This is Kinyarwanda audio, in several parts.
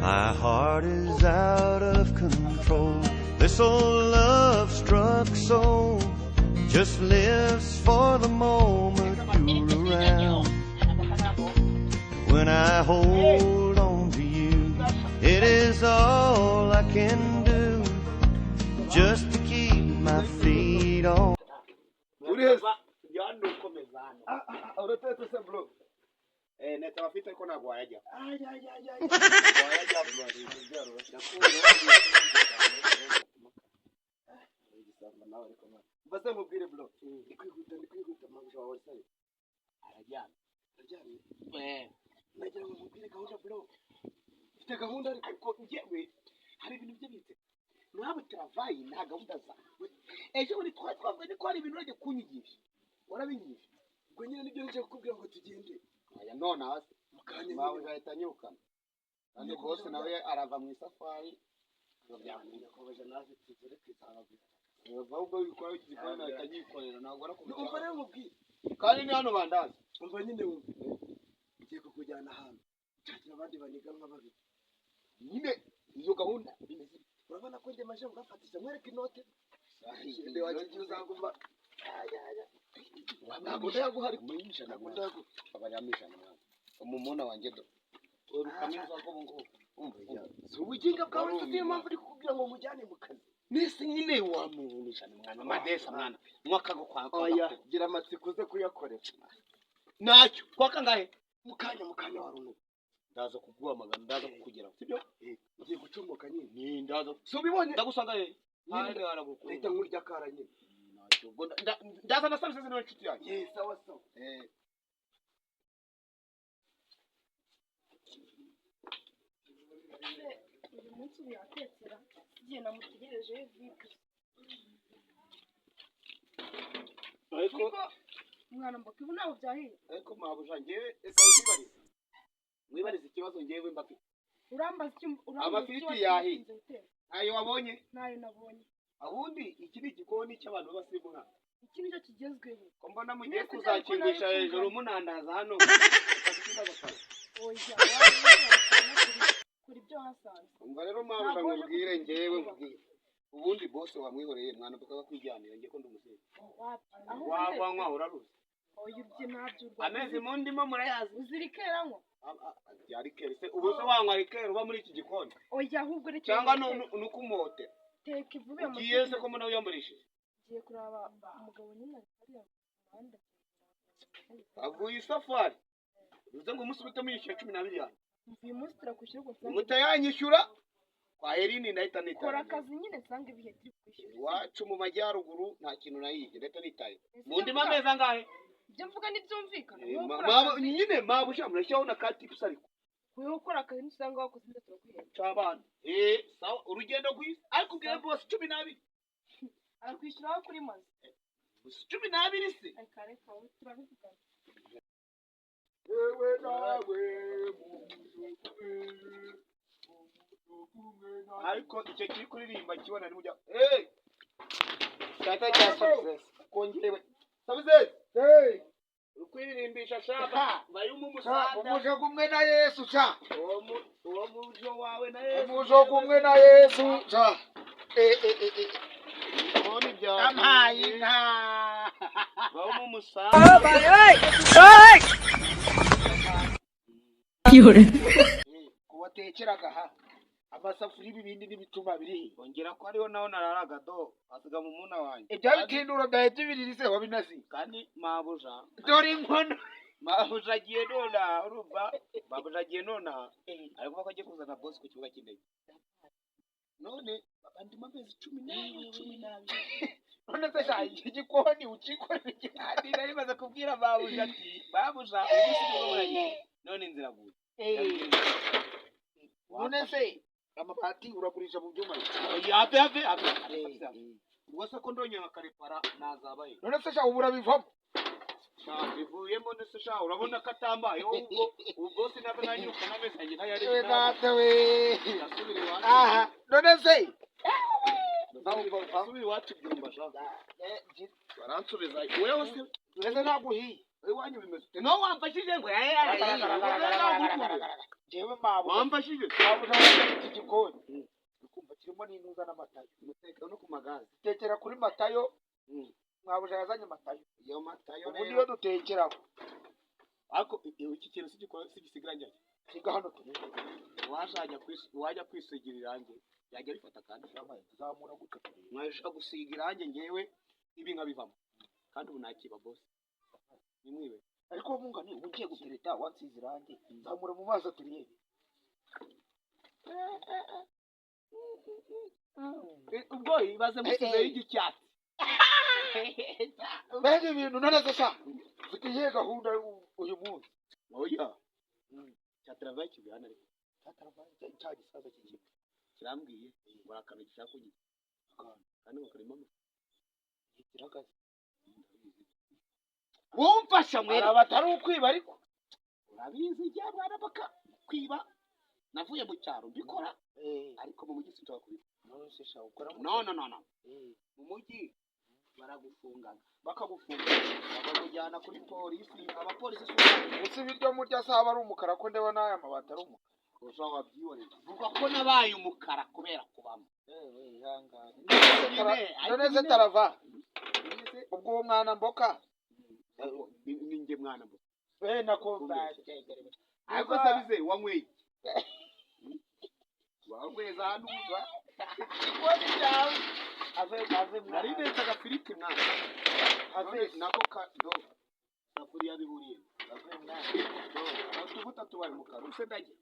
My heart is out of control. This old love-struck soul just lives for the moment you're around. When I hold on to you, it is all I can do just to keep my feet on. Nitawafita iko na gwaja. Basta mubwire bro. Ikwihuta mabusha wawe sai. Arajyana. Nagira ngo mubwire gahunda bro. Ufite gahunda ariko ngewe hari ibintu by'ibite. Mwaba travayi nta gahunda zawe. Ejo uri twavuga ni ko hari ibintu ujye kunyigisha. Warabinyigisha. Ubwo nyine nibyo nje kukubwira ngo tugende. Aya none hasi mukanye mawe gahita nyukana kandi bose nawe arava mu isafari ngo byakunda kobeje naje tugere kwitaraga ahubwo bikora igikwana akanyikorera ntabwo arakubita umva rero mubwire kandi ni hano bandazi umva nyine wumve ugiye kukujyana hano cyakira abandi baniga nk'ababiri nyine iyo gahunda bimeze urabona ko nge maje ngafatisha mwereka inote nde wakigira uzangumva ntabwo ndaguhari kumenyesha ntabwo ndagu abanyamisha mwana umumona wanjye do urukamiza ko ngo umva so ubuginga bwawe tugiye mpamvu uri kukubwira ngo mujyane mu kazi nese nyine wamunisha mwana madesa mwana mwaka go kwa oya gira amatsiko uze kuyakorera nacyo kwaka ngahe mukanya waruno ndaza kuguhamagara ndaza kukugera sibyo ugiye gucomoka nyine ni ndaza so bibonye ndagusanga he hande haragukuru leta nkurya kara nyine ndaza na services no nshuti yanjye sawa sawa uyu munsi uyatekera igihe namutegereje vika ariko mwana mboka ibu nabo byahiye ariko mabuja ngewe esa wibariza ikibazo ngewe mbafite urambaza amafiriti yahiye ayo wabonye nayo nabonye abundi iki ni igikoni cy'abantu b'abasimu nka iki nicyo kigezweho ko mbona mugiye kuzakingisha hejuru munandaza hano oya kuri byo hasanze umva rero mabuja ngubwire ngewe mbwire ubundi boss wamwihoreye mwana bukaba kwijyanira nge ko ndumusenyi wagwa uraruzi oya ibyo ntabyo amezi mundimo murayazi uzirikeranwa yari kerese ubuze wanywa rikero uba muri iki gikoni oya ahubwo reke cyangwa nukumote teka ivuye mu yese ko muna uyamurishije giye kuraba umugabo nyine ari handa avuye safari uze ngo umusubite mu 12 yanyu uyu munsi turakwishyura ubwo mutayanyishyura kwa Erini ndahita nitaye kora akazi nyine sanga ibihe turi kwishyura wacu mu majyaruguru nta kintu nayije ndahita nitaye mundi mameza ngahe byo mvuga n'ibyumvikana nyine mabusha murashyaho na katips ariko wewe ukora akazi n'usanga wakoze nde turakwihera cyabana sawa urugendo gwisi ariko ubwire boss 12 arakwishyura kuri maze 12 se akareka turabivugana wewe nawe ariko icyo kiri kuririmba kibona ni mujya tata cya success kongewe success ukwirimbisha shaba bayumu musanda umujo kumwe na Yesu cha uwo mujo wawe na Yesu umujo kumwe na Yesu cha oni bya amayi nta bayumu musanda yore kubatekeraga ha amasafuri ibindi n'ibituma biri ongera ko ariho naho nararaga do asiga mu muna wanjye ibyo bikinduro byahite biririse wabinazi kandi mabuja dore inkono mabuja agiye nona urumva mabuja agiye nona ariko bako agiye kuzana boss ku kibuga cy'indege none abandi mabezi 10 none se shayi igikoni ukikorera igihandi nari maze kubwira mabuja ati mabuja ubusibwo muranye none inzira guye none se amapati uragurisha mu byuma yape wasa ko ndonye akarepara nazabaye none se sha ubura bivamo bivuyemo none se sha urabona katambaye ubwo sinabe nanyuka nabesanye ntayari we aha none se basubira wacu byumba sha baransubiza wewe se neze naguhiye wanyu bimeze no wamfashije ngo jewe mabo wamfashije mabo n'abafite igikoni ukumva kirimo n'intuza n'amatayo umutekano no ku magazi tekera kuri matayo mwabuja yazanye matayo iyo matayo ubu niyo dutekeraho ariko iki kintu sigisigara njye kiga hano turi wajya kwisigira irangi yajya bifata kandi zamura gute mwashaka gusiga irangi ngewe ibi nkabivamo kandi ubu nakiba boss nimwibe ariko mungani ubu ngiye gutereta wansize irangi zamura mu maso turiye ubwo ibaze musize y'icyatsi mbega ibintu noneze sha zikiye gahunda uyu munsi oya cyatravaye kibihana ariko cyatravaye cya gisaza kigiye kirambwiye ngo akantu gishaka kugira kandi bakarimo kiragaze wumfasha mwere abatari ukwiba ariko urabizi jya bwana baka kwiba navuye mu cyaro mbikora ariko mu mujyi sinshaka kubiba no mu mujyi baragufungaga bakagufunga bakakujyana kuri polisi abapolisi usi biryo murya saba ari umukara ko ndeba n'aya mabati ari umukara uza wabyibonera vuga ko nabaye umukara kubera kubamo noneze tarava ubwo uwo mwana mboka ninjye mwana mboka nako ariko sabize wanyweye wangweza hano uza wari cyawe ave mwari neza agafiriti mwana ave nako do safuriya bihuriye ave mwana tuvuta tubari mu karu se ndaje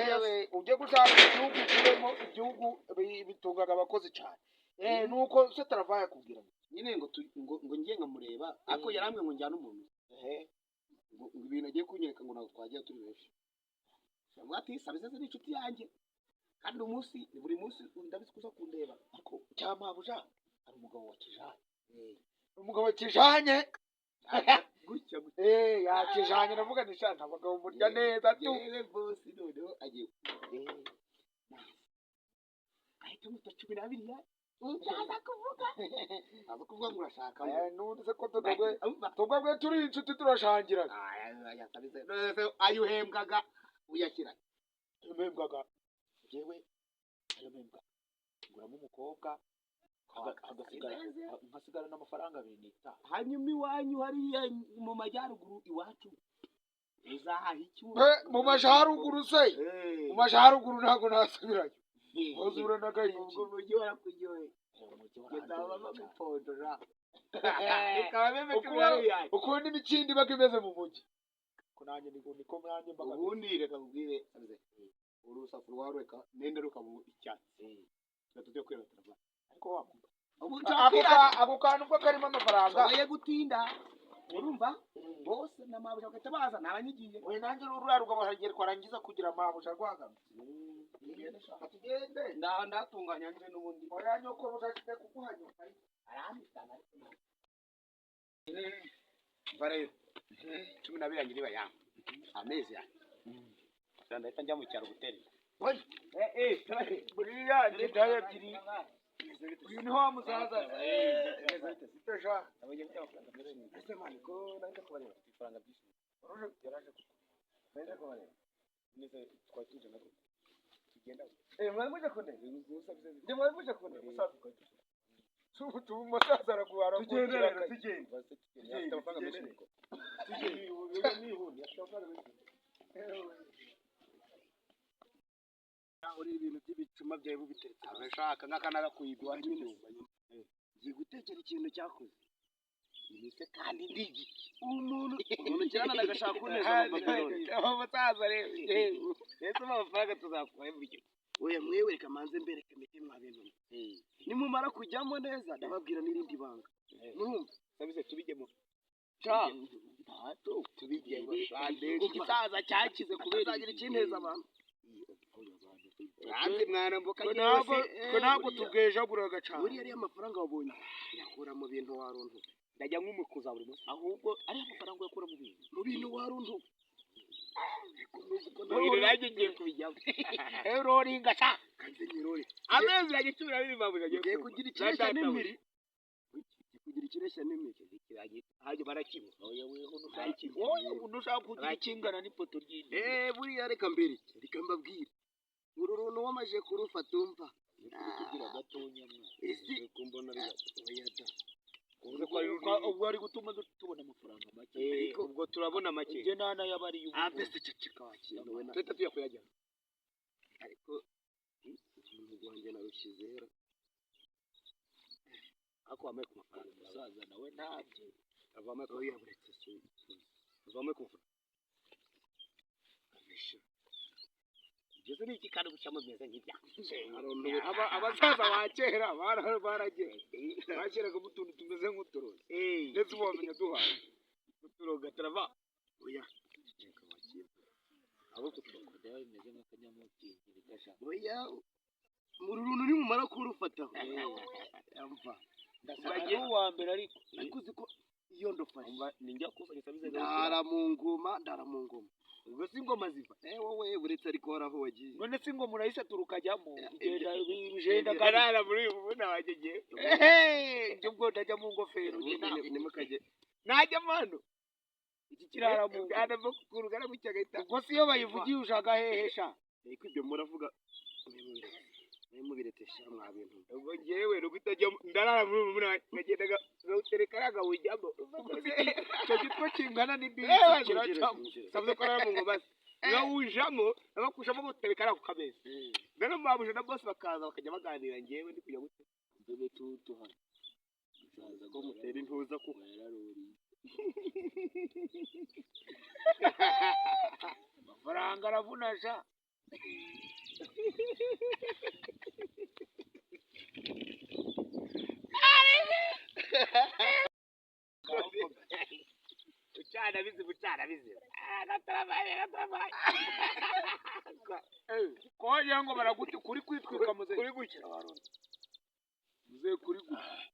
ewe ujye gushaka igihugu kuremo igihugu bitungaga abakozi cyane nuko se taravaye kubwira nyine ngo ngiye nkamureba ariko yarambwe ngo njyane umuntu ngo ibintu agiye kunyereka ngo nawe twagiye turi benshi cyangwa ati sabize n'inshuti yanjye kandi buri munsi ndabizi kuza kundeba ariko cyamabuja ari umugabo wa kijanye umugabo wa kijanye gutya yakijanye navuga nishana abagabo murya neza tu boss noneho agiye ahita muta 12 ya uzaza kuvuga aza kuvuga ngo urashaka nuze ko tugwe turi inshuti turashangira aya sabize ayuhembwaga uyakira yemembwaga jewe yemembwa nguramo umukobwa agasigara n'amafaranga 2 hanyuma iwanyu hariya mu majyaruguru iwacu uzahaha icyuma mu majyaruguru se mu majyaruguru ntago nasubirayo uzura nagayiki ubwo mujyi warakuryoye gitaba bagupondora bikaba bimeze kubera ukundi n'ikindi bagimeze mu mujyi ko nanjye niko nanjye mbaga ubundi reka kubwire urusafu rwarweka nende rukamu icyatsi gatujye kwera tarava ariko wakumva ako kantu ko karimo amafaranga oye gutinda urumva bose n'amabuje bakatabaza nabanyigiye oye nanjye urarugwa bahagera kwarangiza kugira amabuje rwagama tugende ndatunganya nje n'ubundi oya nyoko butashite kuguhanyuka arambitana bare 12 ngiri bayanga amezi ya ndahita njya mu cyaro guterera buriya ndaye ebyiri uyu niho muzaza siteja abanye cy'amafaranga mbere ni ese mani ko nahita kubareba ifaranga byinshi yaraje nahita kubareba neze twatuje nako tugenda mwari muje kunde ndi mwari muje kunde musaza tu musaza aragwara tugenda amafaranga menshi ko uri ibintu by'ibicuma byawe bubiteretse abashaka nk'akana kuyigwa n'inyumba ngiye gutekera ikintu cyakoze imise kandi ndigi umuntu kirana nagashaka kuneza umusaza rero ese amafaranga tuzakubaye buryo oya mwewe reka manze mbereke mite mwabintu nimumara kujyamo neza ndababwira n'irindi banga murumva sabize tubijyemo ntato tubijyemo shande igisaza cyakize kubera azagira ikinteza abantu kandi mwana mboka ko ntabwo tubwejaguraga cyane buriya ariya amafaranga wabonye yakura mu bintu waruntu ndajya nk'umukuza buri munsi ahubwo ariya amafaranga yakura mu bintu waruntu nanjye ngiye kubijyamo roringa sha amezi yagitura bibabuje ngiye kugira ikireshya n'imiri kugira ikireshya n'imiri hajya barakimwe oya weho unushaka kugira ikingana n'ipoto ry'indi buriya reka mbere reka mbabwire uru runtu wamaze kurufata umva kugira gatonya isi kumbona ari oya da ubwo ari gutuma tubona amafaranga make ubwo turabona make njye nana yabari abese ceceka wakira wowe na teta tuyakuyajya ariko umuntu wanjye narushize hera ako wamaye ku mafaranga umusaza nawe ntabyo avamo ko yaburetse se avamo ko abesha igeze n'iki kandi gucyamo meza nk'ibya abasaza ba kera baragiye bakeraga utuntu tumeze nk'uturozi ndetse ubu bamenya duhaye uturoga turava oya ceceka wakira abo kuturoga bimeze nk'akanyamuti bigashaka oya mu runtu nimumara kurufataho yamva ndasaga uwa mbere ariko uzi ko iyo ndofashe ninjya kusanya sabize ndara mu ngoma ubwo si ngoma ziva wowe buretse ariko waraho wagiye none si ngo murahise turukajyamo bigenda karara muri ubu nabagege njye ubwo ndajya mu ngofero nimukajye najya mano iki kirara mu ngana bwo kurugana mu cyagahita ubwo si iyo bayivugiye ushaka hehesha ariko ibyo muravuga mubirete sha mwa bintu ubwo ngewe rugutajya ndarara muri ubu nagendaga gautereka raga wijyamo cyo gitwa kingana n'ibisi kiracamo sabye ko rara mu ngoma ujamo abakushamo gutereka raga ku kameza none babuje na boss bakaza bakajya baganira ngewe ndi kujya gute mbebe tutuhana uzaza ko mutera intuza ko amafaranga aravunasha bucana bizi gatarabaye koje ngo baraguti kuri kwitwika muze kuri gukira barundi muze kuri gukira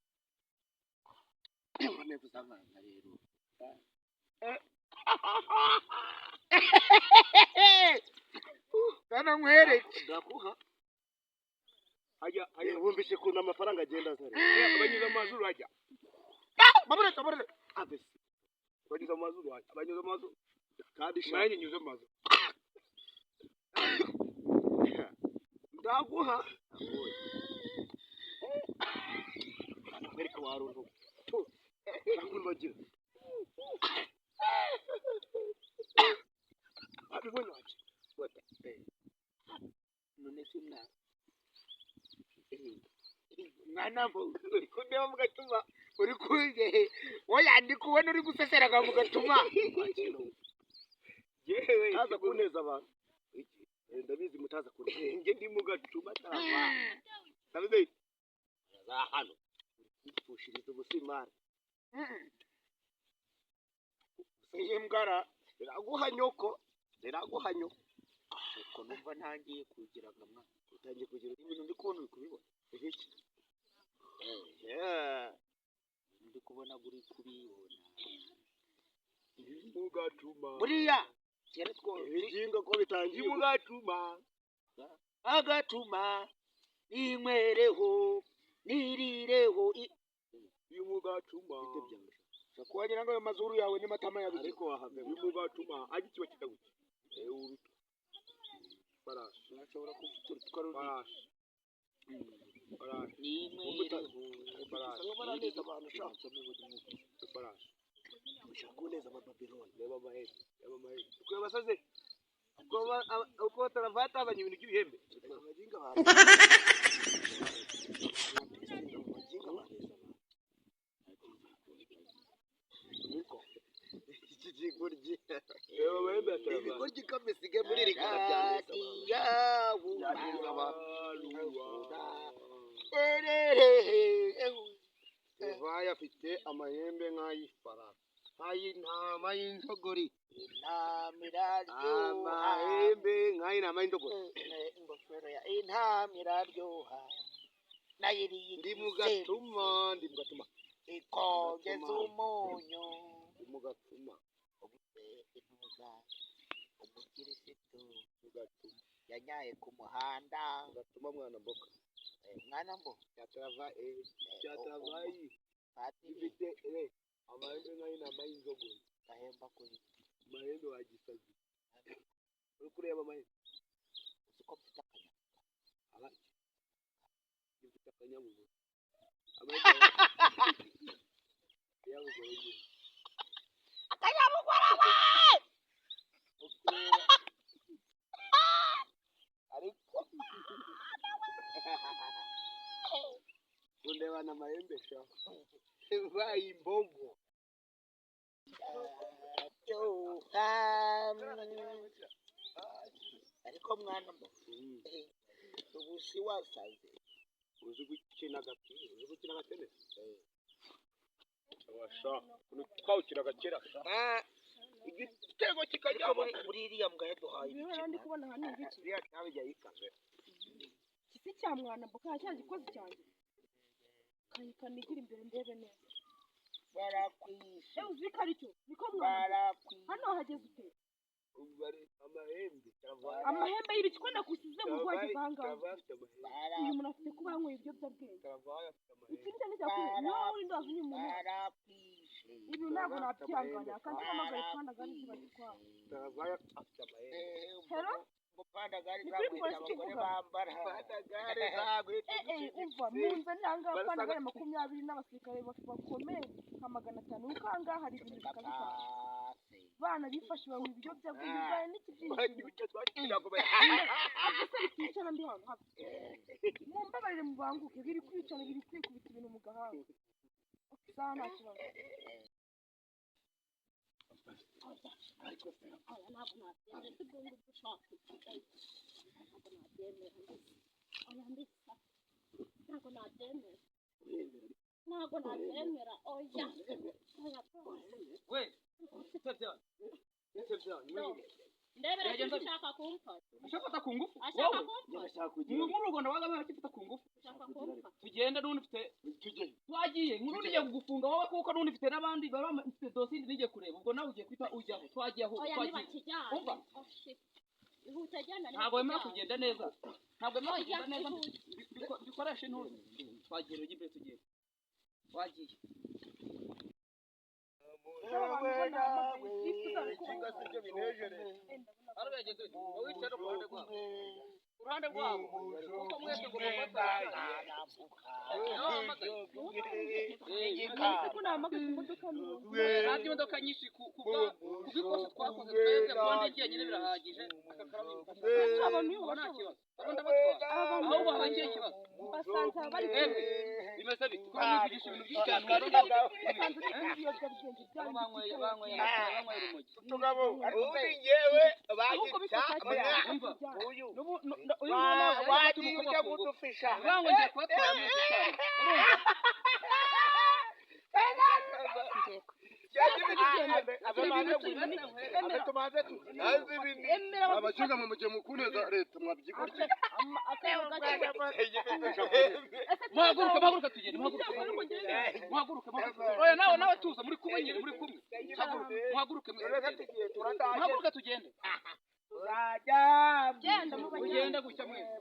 none kuzamana rero kana nkwereke ndakuha hajya wumvise kuntu amafaranga agenda azare abanyuze amazuru hajya baburetse abese abanyuze amazuru hajya abanyuze amazuru kandi nanjye nyuze amazuru ndaguha Amerika waruntu bagira abibona waje wata none simna mwana mbo kundeba mugatuma uri kuje oya ndi kubona uri guseseraga mugatuma yewe taza kuneza abantu ndabizi mutaza kuneza nge ndi mugatuma tarava sabize za hano ufushiriza ubusimara iyi mbwara biraguha nyoko ko numva ntangiye kugira nkamwa utangiye kugira ibintu ndi kubona uri kubibona iki ndi kubona uri kubibona mugatuma buriya kera ibijinga ko bitangiye mugatuma agatuma ninkwereho nirireho uyu mugatuma kuwagira ngo ayo mazuru yawe ni matama yabize ariko wahave uyu mugatuma aje kiba kidaguye uruto farashi urashobora kuvuga farashi ninkwereho farashi baraneza abantu shaka farashi ushaka kuneza abababiloni reba amahezi uko basaze uko bataravaya atazanye ibintu by'ibihembe abajinga abantu iki kigoryi reba amahembe ataravaya ibigoryi kamesige muri iri gara byaneza abantu Evaya afite amahembe nk'ay'ifarasi nk'ay'intama y'injogori amahembe nk'ay'intama y'injogori ingofero ya intama iraryoha nayiriye ndi mugatuma ikongeza umunyu ndi mugatuma intuza umukirisitu yanyaye ku muhanda mugatuma mwana mboka mwana mbo cyataravayi ifite amahembe nk'ay'intama y'inzogo gahemba kuri amahembe wagisazi uri kureba amahembe uzi ko mfite akanyabugabo ufite akanyabugabo amahembe yabugoye akanyabugabo we ariko undebana amahembe sha bayi imbogo ariko mwana mbo ubu si wasaze uzi gukina agapira uzi gukina agatenesi washa twawukinaga kera igitego kikajyamo muri iriya mbwa yaduhaye ibikina ndi kubona hano ibiki iriya cyabijya yikaze kisi cya mwana mboka cya gikoze cyanjye kanigira imbere ndebe neza barakwishe uzi ko aricyo niko mwana barakwishe hano hageze ute bari amahembe amahembe y'ibiki ko nakusize mu rwagi vangaga afite amahembe uyu muntu afite kuba yanyweye ibiyobyabwenge travaye afite amahembe ikindi njya kuba nawe uri ndazi uyu muntu barakwishe ibi ntabwo nabyihangana kandi mpamagare kandi agari kibagitwara travaye afite amahembe hero Pandagari Ni kuri polisi abagore kivuga. bambara Pandagari zagwe umva munze nanga pandagari 20 n'abasirikare bakomeye nka 500 ukanga hari ibintu bikabikora bana bifashe bawe ibiyobyabwenge bwaye n'ikibyishimo kwicara ndi hano mumbabarire mubanguke biri kwicana biri kwikubita ibintu mu gahanga sawa nta kibazo ariko aya ntabwo nabyemera ibyo ngibyo ushaka ntabwo nabyemera oya mbisa ntabwo nabyemera oya we tebya ndebera ko ushaka kumfata ashaka ku ngufu ashaka kumfata ni mu Rwanda waga barafite ku ngufu ashaka kumfata tugenda n'undi ufite twagiye nkuru nije kugufunga wowe kuko n'undi ufite n'abandi baba mfite dosindi nije kureba ubwo nawe ugiye kwita ujyaho twagiye aho oya twagiye ntibakijyana umva ihute jyana ntabwo wemera kugenda neza ntabwo wemera kugenda neza bikoresha intuzi twagiye rugi imbere tugiye twagiye hano yageze wowe wicara uruhande rwabo kuko mwese ngo ntabwo imodoka nyinshi ku bw'ikosa twakoze twebwe konti njyenyine birahagije aka karabo nta kibazo abo ndabatwara aho bahangiye ikibazo basanze bari bimeze bite kuko mwigisha ibintu byinshi cyane banyweye urumogi tugabo ubundi ngewe umva uyu uyu wagiye ujya kudufisha bango ngiye kubatwara mwese cyane abashinga mu mugihe mukuneza leta mwabyigurye muhaguruke tugende muhaguruke oya nawe tuza muri kumwe nyine muri kumwe muhaguruke tugende genda mugende gucya mwese